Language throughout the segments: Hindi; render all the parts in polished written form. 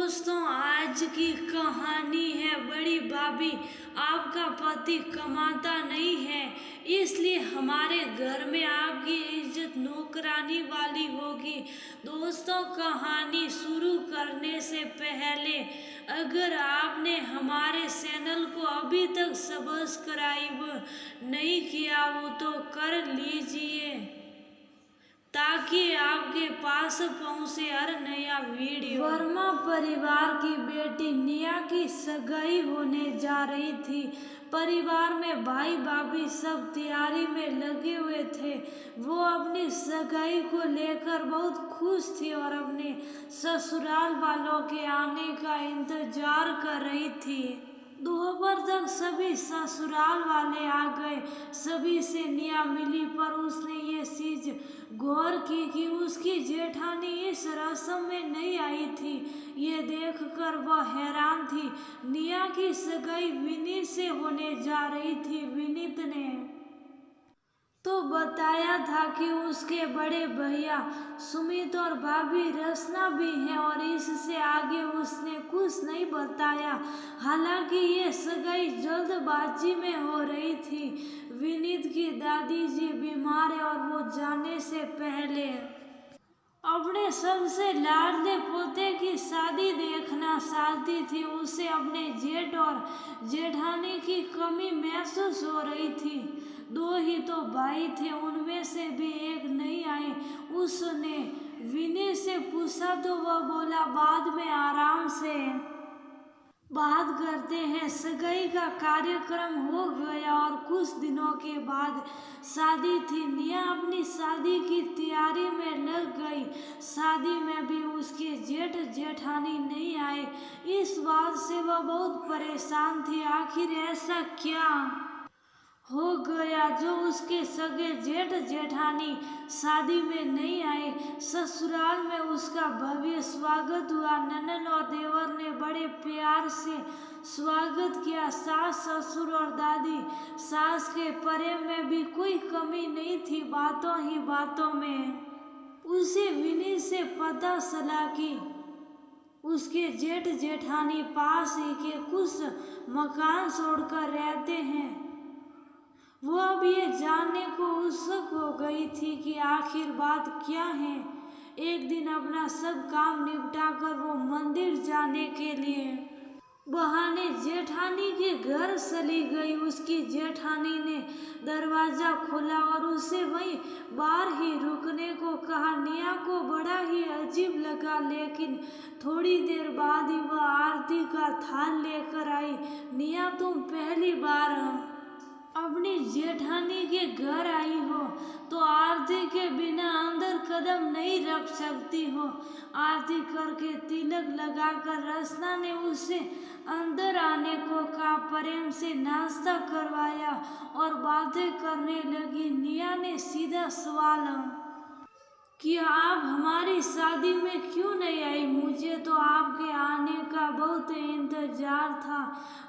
दोस्तों, आज की कहानी है बड़ी भाभी। आपका पति कमाता नहीं है, इसलिए हमारे घर में आपकी इज्जत नौकरानी वाली होगी। दोस्तों, कहानी शुरू करने से पहले अगर आपने हमारे चैनल को अभी तक सब्सक्राइब नहीं किया हो तो कर लीजिए, ताकि आपके पास पहुंचे हर नया वीडियो। वर्मा परिवार की बेटी निया की सगाई होने जा रही थी। परिवार में भाई भाभी सब तैयारी में लगे हुए थे। वो अपनी सगाई को लेकर बहुत खुश थी और अपने ससुराल वालों के आने का इंतजार कर रही थी। दोपहर तक सभी ससुराल वाले आ गए। सभी से निया मिली, पर उसने ये चीज गौर की कि उसकी जेठानी इस रस्म में नहीं आई थी। ये देखकर वह हैरान थी। निया की सगाई विनीत से होने जा रही थी। विनीत ने तो बताया था कि उसके बड़े भैया सुमित और भाभी रचना भी हैं, और इससे आगे उसने कुछ नहीं बताया। हालांकि ये सगाई जल्दबाजी में हो रही थी। विनीत की दादी जी बीमार है और वो जाने से पहले अपने सबसे लाडले पोते की शादी देखना चाहती थी। उसे अपने जेठ और जेठानी की कमी महसूस हो रही थी। दो ही तो भाई थे, उनमें से भी एक नहीं आए। उसने विनय से पूछा तो वह बोला, बाद में आराम से बात करते हैं। सगाई का कार्यक्रम हो गया और कुछ दिनों के बाद शादी थी। निया अपनी शादी की तैयारी में लग गई। शादी में भी उसके जेठ जेठानी नहीं आए। इस बात से वह बहुत परेशान थी। आखिर ऐसा क्या हो गया जो उसके सगे जेठ जेठानी शादी में नहीं आए। ससुराल में उसका भव्य स्वागत हुआ। ननद और देवर ने बड़े प्यार से स्वागत किया। सास ससुर और दादी सास के प्रेम में भी कोई कमी नहीं थी। बातों ही बातों में उसे विनीत से पता चला कि उसके जेठ जेठानी पास ही के कुछ मकान छोड़कर रहते हैं। वो अब ये जानने को उत्सुक हो गई थी कि आखिर बात क्या है। एक दिन अपना सब काम निपटाकर वो मंदिर जाने के लिए बहाने जेठानी के घर चली गई। उसकी जेठानी ने दरवाजा खोला और उसे वहीं बाहर ही रुकने को कहा। निया को बड़ा ही अजीब लगा, लेकिन थोड़ी देर बाद ही वह आरती का थाल लेकर आई। निया, तुम पहली बार अपनी जेठानी के घर आई हो तो आरती के बिना अंदर कदम नहीं रख सकती हो। आरती करके तिलक लगाकर रचना ने उसे अंदर आने को कहा। प्रेम से नाश्ता करवाया और बातें करने लगी। निया ने सीधा सवाल कि आप हमारी शादी में क्यों नहीं आई? मुझे तो आपके आने का बहुत इंतजार था।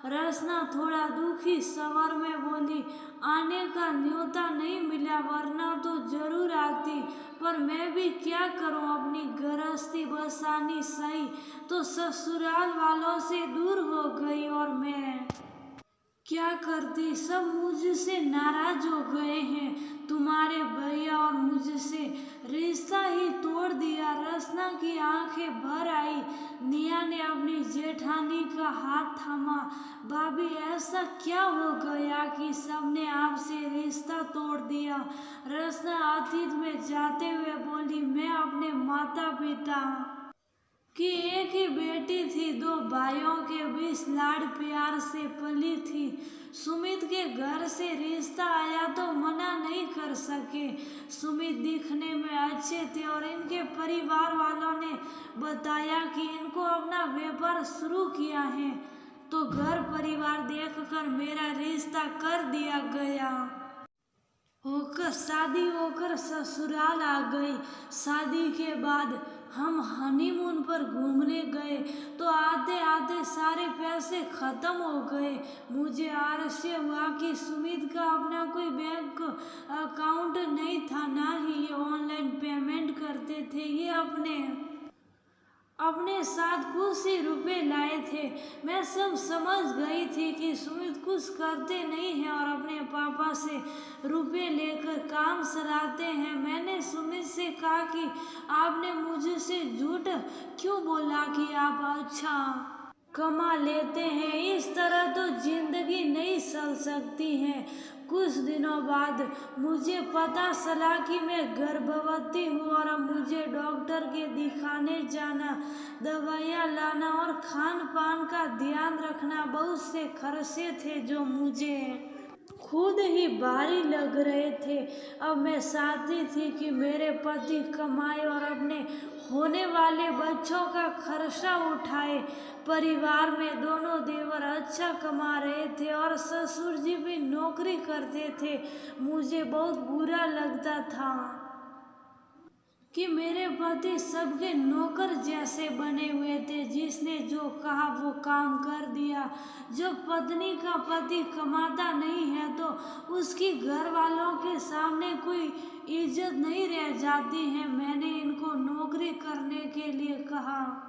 रचना थोड़ा दुखी स्वर में बोली, आने का न्योता नहीं मिला, वरना तो जरूर आती, पर मैं भी क्या करूं, अपनी गृहस्थी बसानी सही तो ससुराल वालों से दूर हो गई, और मैं क्या करती, सब मुझसे नाराज हो गए हैं। तुम्हारे भैया और मुझसे रिश्ता ही तोड़ दिया। रचना की आंखें भर आई। निया ने अपनी जेठानी का हाथ थामा। भाभी, ऐसा क्या हो गया कि सबने आपसे रिश्ता तोड़ दिया? रचना अतीत में जाते हुए बोली, मैं अपने माता पिता कि एक ही बेटी थी। दो भाइयों के बीच लाड़ प्यार से पली थी। सुमित के घर से रिश्ता आया तो मना नहीं कर सके। सुमित दिखने में अच्छे थे और इनके परिवार वालों ने बताया कि इनको अपना व्यापार शुरू किया है, तो घर परिवार देखकर मेरा रिश्ता कर दिया गया। शादी होकर ससुराल आ गई। शादी के बाद हम हनीमून पर घूमने गए तो आते आते सारे पैसे खत्म हो गए। मुझे आश्चर्य हुआ कि सुमित का अपना कोई बैंक अकाउंट नहीं था, ना ही ये ऑनलाइन पेमेंट करते थे। ये अपने अपने साथ कुछ ही रुपए लाए थे। मैं सब समझ गई थी कि सुमित कुछ करते नहीं हैं और अपने पापा से रुपए लेकर काम चलाते हैं। मैंने सुमित से कहा कि आपने मुझसे झूठ क्यों बोला कि आप अच्छा कमा लेते हैं। इस तरह तो जिंदगी नहीं चल सकती है। कुछ दिनों बाद मुझे पता चला कि मैं गर्भवती हूँ और अब मुझे डॉक्टर के दिखाने जाना, दवाइयाँ लाना और खान पान का ध्यान रखना, बहुत से खर्चे थे जो मुझे खुद ही भारी लग रहे थे। अब मैं चाहती थी कि मेरे पति कमाए और अपने होने वाले बच्चों का खर्चा उठाए। परिवार में दोनों देवर अच्छा कमा रहे थे और ससुर जी भी नौकरी करते थे। मुझे बहुत बुरा लगता था कि मेरे पति सबके नौकर जैसे बने हुए थे, जिसने जो कहा वो काम कर दिया। जब पत्नी का पति कमाता नहीं है तो उसकी घर वालों के सामने कोई इज्जत नहीं रह जाती है। मैंने इनको नौकरी करने के लिए कहा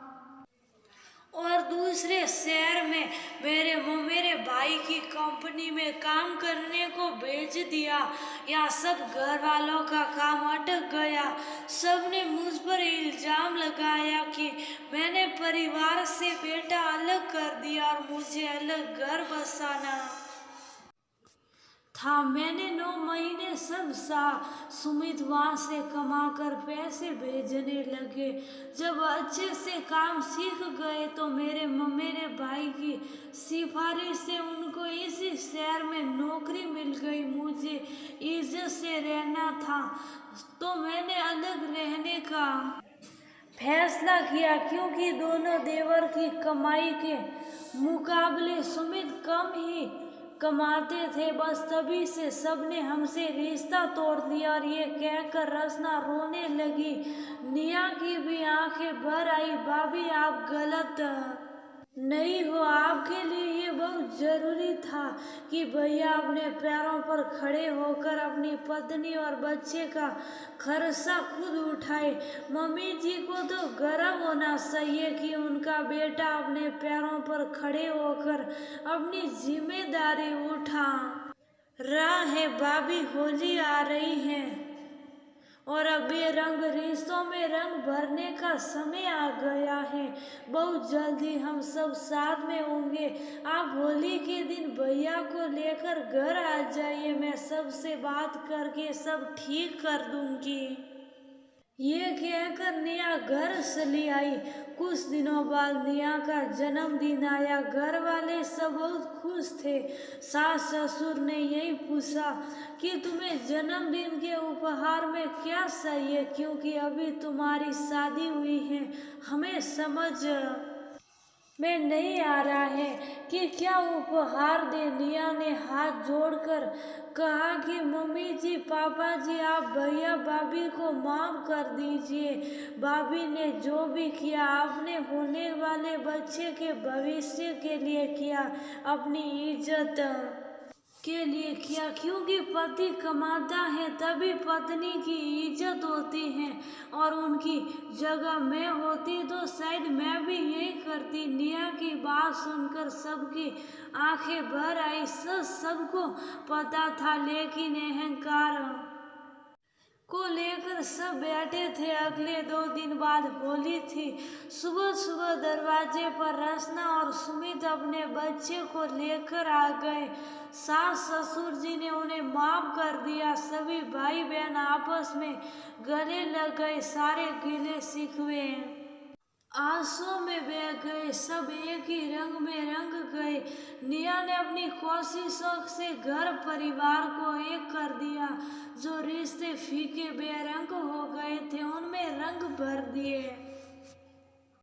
और दूसरे शहर में मेरे भाई की कंपनी में काम करने को भेज दिया। यहाँ सब घर वालों का काम अटक गया। सबने मुझ पर इल्जाम लगाया कि मैंने परिवार से बेटा अलग कर दिया और मुझे अलग घर बसाना था। मैंने 9 महीने सब सुमित वहाँ से कमाकर पैसे भेजने लगे। जब अच्छे से काम सीख गए तो मेरे भाई की सिफारिश से उनको इसी शहर में नौकरी मिल गई। मुझे इज्जत से रहना था तो मैंने अलग रहने का फैसला किया, क्योंकि दोनों देवर की कमाई के मुकाबले सुमित कम ही कमाते थे। बस तभी से सबने हमसे रिश्ता तोड़ दिया और ये कहकर रचना रोने लगी। निया की भी आंखें भर आई। भाभी, आप गलत नहीं हो। आपके लिए ये बहुत जरूरी था कि भैया अपने पैरों पर खड़े होकर अपनी पत्नी और बच्चे का खर्चा खुद उठाए। मम्मी जी को तो गर्व होना चाहिए कि उनका बेटा अपने पैरों पर खड़े होकर अपनी जिम्मेदारी उठा रहा है। भाभी, होली आ रही है और अब ये रंग रिश्तों में रंग भरने का समय आ गया है। बहुत जल्दी हम सब साथ में होंगे। आप होली के दिन भैया को लेकर घर आ जाइए। मैं सबसे बात करके सब ठीक कर दूंगी। ये कहकर निया घर चली आई। कुछ दिनों बाद निया का जन्मदिन आया। घर वाले सब बहुत खुश थे। सास ससुर ने यही पूछा कि तुम्हें जन्मदिन के उपहार में क्या चाहिए, क्योंकि अभी तुम्हारी शादी हुई है। हमें समझ में नहीं आ रहा है कि क्या उपहार दे। निया ने हाथ जोड़कर कहा कि मम्मी जी, पापा जी, आप भैया भाभी को माफ कर दीजिए। भाभी ने जो भी किया आपने होने वाले बच्चे के भविष्य के लिए किया, अपनी इज्जत के लिए किया। क्योंकि पति कमाता है तभी पत्नी की इज्जत होती है और उनकी जगह मैं होती तो शायद मैं भी यही करती। निया की बात सुनकर सबकी आंखें भर आई। सबको पता था, लेकिन अहंकार को लेकर सब बैठे थे। अगले 2 दिन बाद होली थी। सुबह सुबह दरवाजे पर रचना और सुमित अपने बच्चे को लेकर आ गए। सास ससुर जी ने उन्हें माफ कर दिया। सभी भाई बहन आपस में गले लग गए। सारे गिले शिकवे आंसुओं में बह गए। सब एक ही रंग में रंग गए। निया ने अपनी कोशिशों से घर परिवार को एक कर दिया। जो रिश्ते फीके बेरंग हो गए थे उनमें रंग भर दिए।